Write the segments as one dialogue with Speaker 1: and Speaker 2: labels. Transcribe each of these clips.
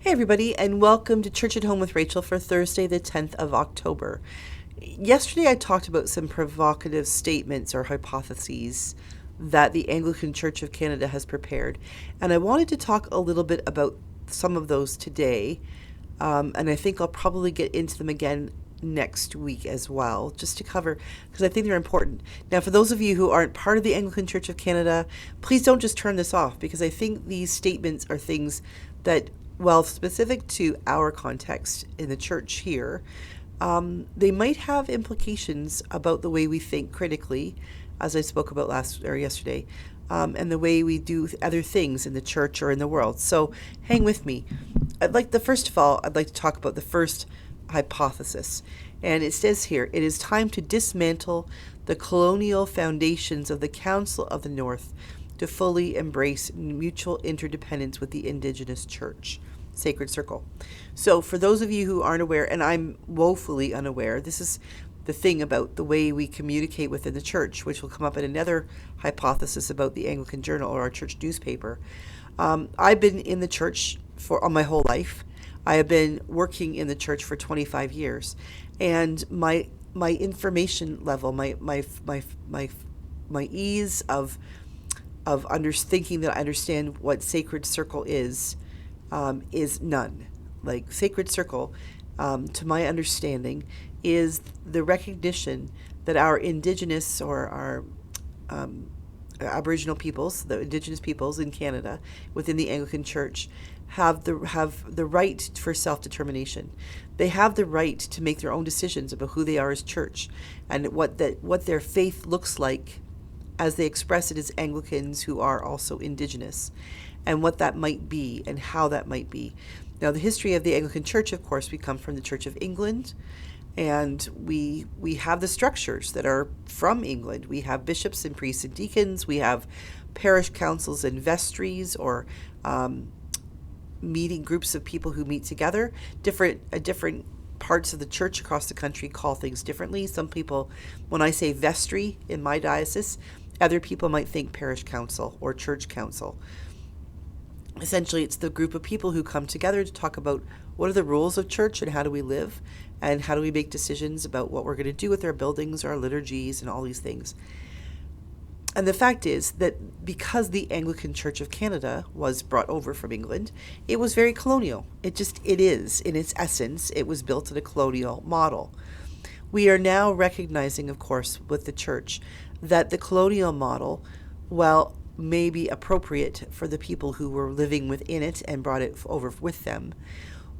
Speaker 1: Hey, everybody, and welcome to Church at Home with Rachel for Thursday, the 10th of October. Yesterday, I talked about some provocative statements or hypotheses that the Anglican Church of Canada has prepared, and I wanted to talk a little bit about some of those today, and I think I'll probably get into them again next week as well, just to cover, because I think they're important. Now, for those of you who aren't part of the Anglican Church of Canada, please don't just turn this off, because I think these statements are things that, well, specific to our context in the church here, they might have implications about the way we think critically, as I spoke about last or yesterday, and the way we do other things in the church or in the world. So hang with me. First of all, I'd like to talk about the first hypothesis. And it says here, it is time to dismantle the colonial foundations of the Council of the North to fully embrace mutual interdependence with the Indigenous Church. Sacred Circle. So for those of you who aren't aware, and I'm woefully unaware, this is the thing about the way we communicate within the church, which will come up in another hypothesis about the Anglican Journal or our church newspaper. I've been in the church for all my whole life. I have been working in the church for 25 years, and my information level, my ease of thinking that I understand what Sacred Circle is none. Like Sacred Circle, to my understanding, is the recognition that our Indigenous or our Aboriginal peoples, the Indigenous peoples in Canada within the Anglican Church, have the right for self-determination. They have the right to make their own decisions about who they are as church and what their faith looks like as they express it as Anglicans who are also Indigenous, and what that might be and how that might be. Now, the history of the Anglican Church, of course, we come from the Church of England, and we have the structures that are from England. We have bishops and priests and deacons. We have parish councils and vestries, or meeting groups of people who meet together. Different parts of the church across the country call things differently. Some people, when I say vestry in my diocese, other people might think parish council or church council. Essentially, it's the group of people who come together to talk about what are the rules of church and how do we live and how do we make decisions about what we're going to do with our buildings, our liturgies, and all these things. And the fact is that because the Anglican Church of Canada was brought over from England, it was very colonial. It is, in its essence, it was built in a colonial model. We are now recognizing, of course, with the church, that the colonial model, while may be appropriate for the people who were living within it and brought it over with them,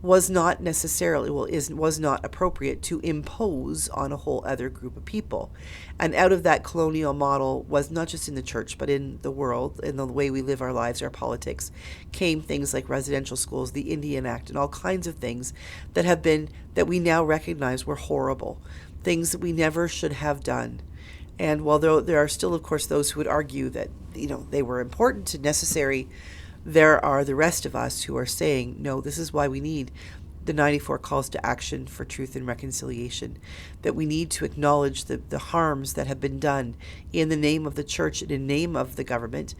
Speaker 1: was not necessarily, was not appropriate to impose on a whole other group of people. And out of that colonial model was not just in the church, but in the world, in the way we live our lives, our politics, came things like residential schools, the Indian Act, and all kinds of things that we now recognize were horrible, things that we never should have done. And while there are still, of course, those who would argue that, they were important and necessary, there are the rest of us who are saying, no, this is why we need the 94 calls to action for truth and reconciliation, that we need to acknowledge the harms that have been done in the name of the church and in the name of the government,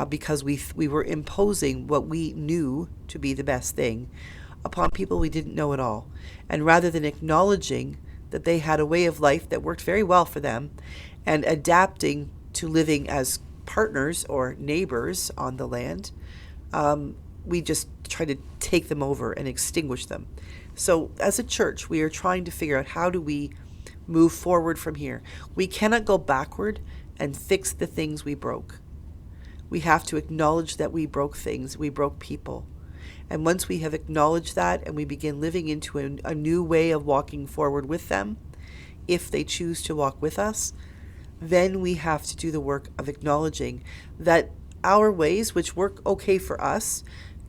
Speaker 1: because we were imposing what we knew to be the best thing upon people we didn't know at all. And rather than acknowledging that they had a way of life that worked very well for them and adapting to living as partners or neighbors on the land, we just try to take them over and extinguish them. So as a church, we are trying to figure out how do we move forward from here. We cannot go backward and fix the things we broke. We have to acknowledge that we broke things, we broke people. And once we have acknowledged that and we begin living into a new way of walking forward with them, if they choose to walk with us, then we have to do the work of acknowledging that our ways, which work okay for us,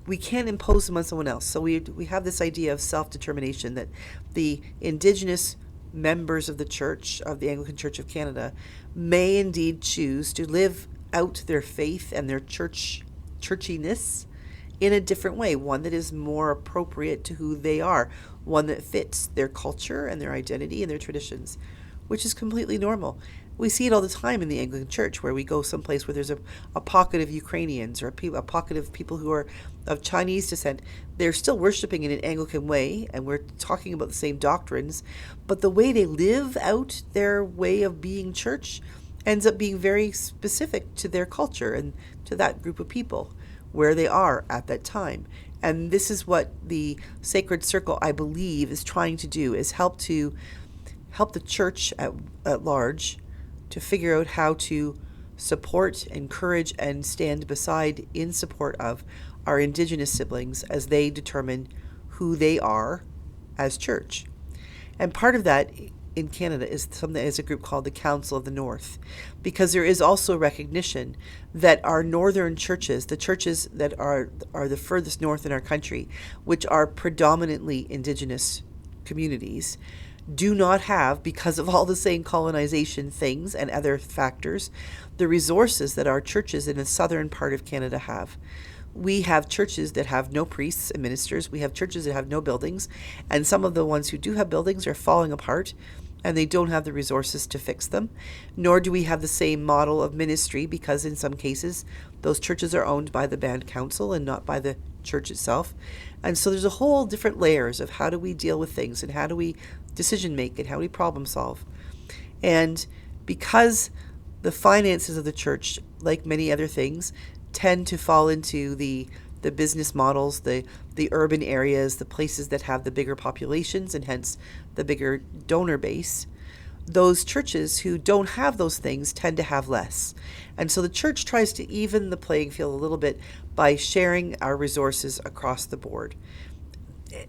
Speaker 1: we can't impose them on someone else. So we have this idea of self-determination, that the Indigenous members of the church, of the Anglican Church of Canada, may indeed choose to live out their faith and their churchiness in a different way, one that is more appropriate to who they are, one that fits their culture and their identity and their traditions, which is completely normal. We see it all the time in the Anglican Church, where we go someplace where there's a pocket of Ukrainians or a pocket of people who are of Chinese descent. They're still worshiping in an Anglican way, and we're talking about the same doctrines, but the way they live out their way of being church ends up being very specific to their culture and to that group of people, where they are at that time. And this is what the Sacred Circle, I believe, is trying to do, is help the church at large to figure out how to support, encourage, and stand beside in support of our Indigenous siblings as they determine who they are as church. And part of that in Canada is a group called the Council of the North, because there is also recognition that our northern churches, the churches that are the furthest north in our country, which are predominantly Indigenous communities, do not have, because of all the same colonization things and other factors, the resources that our churches in the southern part of Canada have. We have churches that have no priests and ministers. We have churches that have no buildings. And some of the ones who do have buildings are falling apart, and they don't have the resources to fix them. Nor do we have the same model of ministry, because in some cases, those churches are owned by the band council and not by the church itself. And so there's a whole different layers of how do we deal with things, and how do we decision make, and how do we problem solve. And because the finances of the church, like many other things, tend to fall into the business models, the urban areas, the places that have the bigger populations and hence the bigger donor base, those churches who don't have those things tend to have less. And so the church tries to even the playing field a little bit by sharing our resources across the board.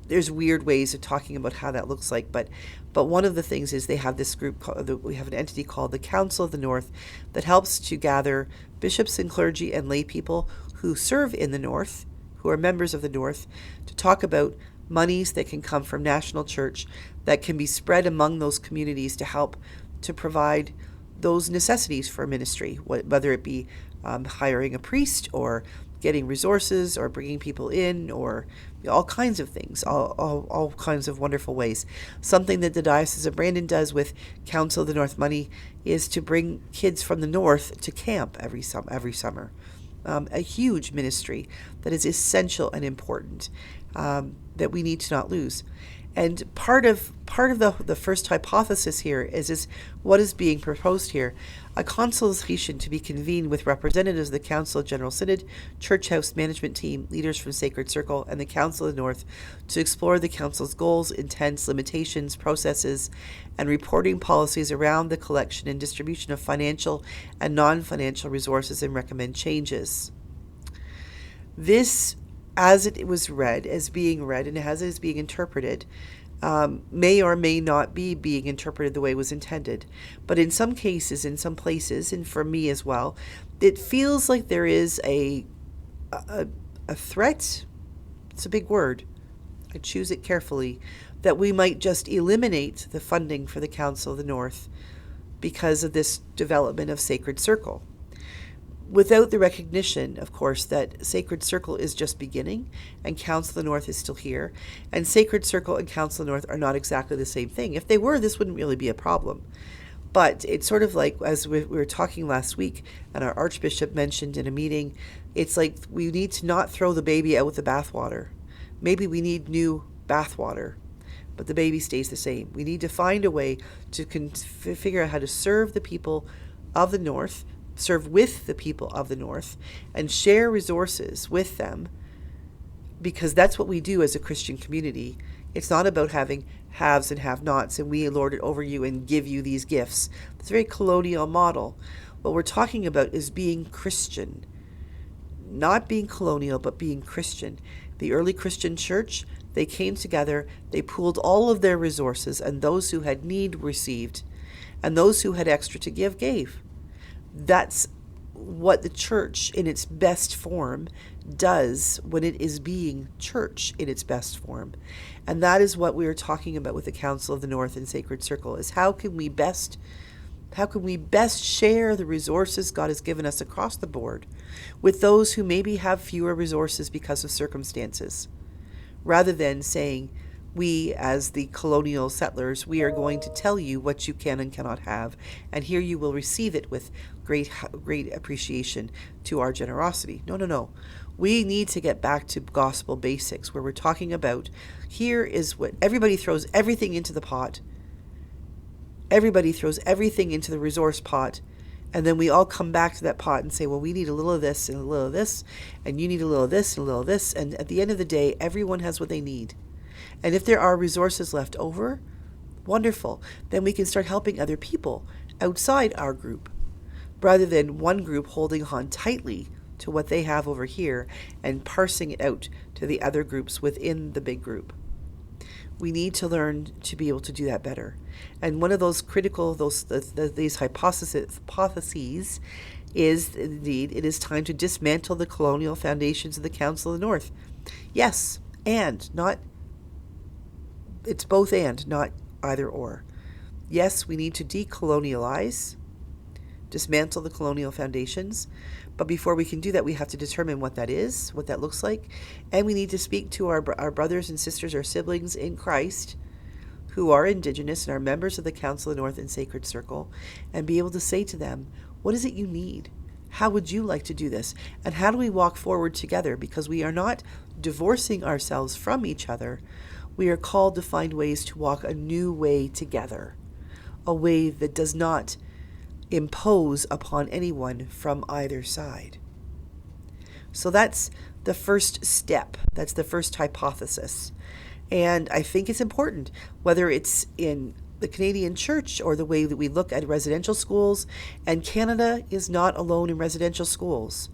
Speaker 1: There's weird ways of talking about how that looks like, but one of the things is they have this group, we have an entity called the Council of the North that helps to gather bishops and clergy and lay people who serve in the North, who are members of the North, to talk about monies that can come from national church that can be spread among those communities to help to provide those necessities for ministry, whether it be hiring a priest or getting resources or bringing people in, or all kinds of things, all kinds of wonderful ways. Something that the Diocese of Brandon does with Council of the North money is to bring kids from the North to camp every summer. A huge ministry that is essential and important, that we need to not lose. And part of the first hypothesis here is what is being proposed here: a consultation to be convened with representatives of the Council of General Synod, Church House management team, leaders from Sacred Circle, and the Council of the North to explore the Council's goals, intents, limitations, processes, and reporting policies around the collection and distribution of financial and non-financial resources, and recommend changes. This, as it was read, as being read, and as it is being interpreted, may or may not be being interpreted the way it was intended. But in some cases, in some places, and for me as well, it feels like there is a threat. It's a big word. I choose it carefully, that we might just eliminate the funding for the Council of the North because of this development of Sacred Circle, without the recognition, of course, that Sacred Circle is just beginning and Council of the North is still here. And Sacred Circle and Council of the North are not exactly the same thing. If they were, this wouldn't really be a problem. But it's sort of like, as we were talking last week, and our Archbishop mentioned in a meeting, it's like we need to not throw the baby out with the bathwater. Maybe we need new bathwater, but the baby stays the same. We need to find a way to figure out how to serve the people of the North, serve with the people of the North, and share resources with them, because that's what we do as a Christian community. It's not about having haves and have-nots and we lord it over you and give you these gifts. It's a very colonial model. What we're talking about is being Christian, not being colonial, but being Christian. The early Christian church, they came together, they pooled all of their resources, and those who had need received, and those who had extra to give gave. That's what the church in its best form does when it is being church in its best form. And that is what we are talking about with the Council of the North and Sacred Circle, is how can we best share the resources God has given us across the board with those who maybe have fewer resources because of circumstances, rather than saying We, as the colonial settlers, we are going to tell you what you can and cannot have, and here you will receive it with great appreciation to our generosity. No, no, no. We need to get back to gospel basics, where we're talking about here is what everybody throws everything into the pot. Everybody throws everything into the resource pot, and then we all come back to that pot and say, well, we need a little of this and a little of this, and you need a little of this and a little of this, and at the end of the day, everyone has what they need. And if there are resources left over, wonderful. Then we can start helping other people outside our group, rather than one group holding on tightly to what they have over here and parsing it out to the other groups within the big group. We need to learn to be able to do that better. And one of these hypotheses is, indeed, it is time to dismantle the colonial foundations of the Council of the North. Yes, and not, it's both and, not either or. Yes, we need to decolonialize, dismantle the colonial foundations, but before we can do that, we have to determine what that is, what that looks like, and we need to speak to our brothers and sisters, our siblings in Christ, who are Indigenous and are members of the Council of the North and Sacred Circle, and be able to say to them, what is it you need? How would you like to do this? And how do we walk forward together? Because we are not divorcing ourselves from each other. We are called to find ways to walk a new way together, a way that does not impose upon anyone from either side. So that's the first step. That's the first hypothesis. And I think it's important, whether it's in the Canadian Church or the way that we look at residential schools. And Canada is not alone in residential schools.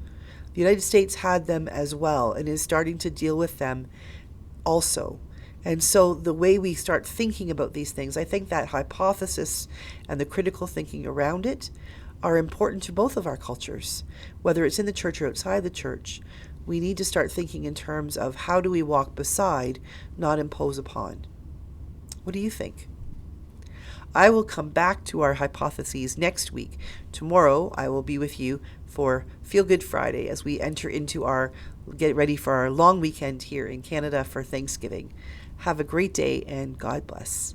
Speaker 1: The United States had them as well and is starting to deal with them also. And so the way we start thinking about these things, I think that hypothesis and the critical thinking around it are important to both of our cultures. Whether it's in the church or outside the church, we need to start thinking in terms of how do we walk beside, not impose upon. What do you think? I will come back to our hypotheses next week. Tomorrow, I will be with you for Feel Good Friday as we enter into get ready for our long weekend here in Canada for Thanksgiving. Have a great day and God bless.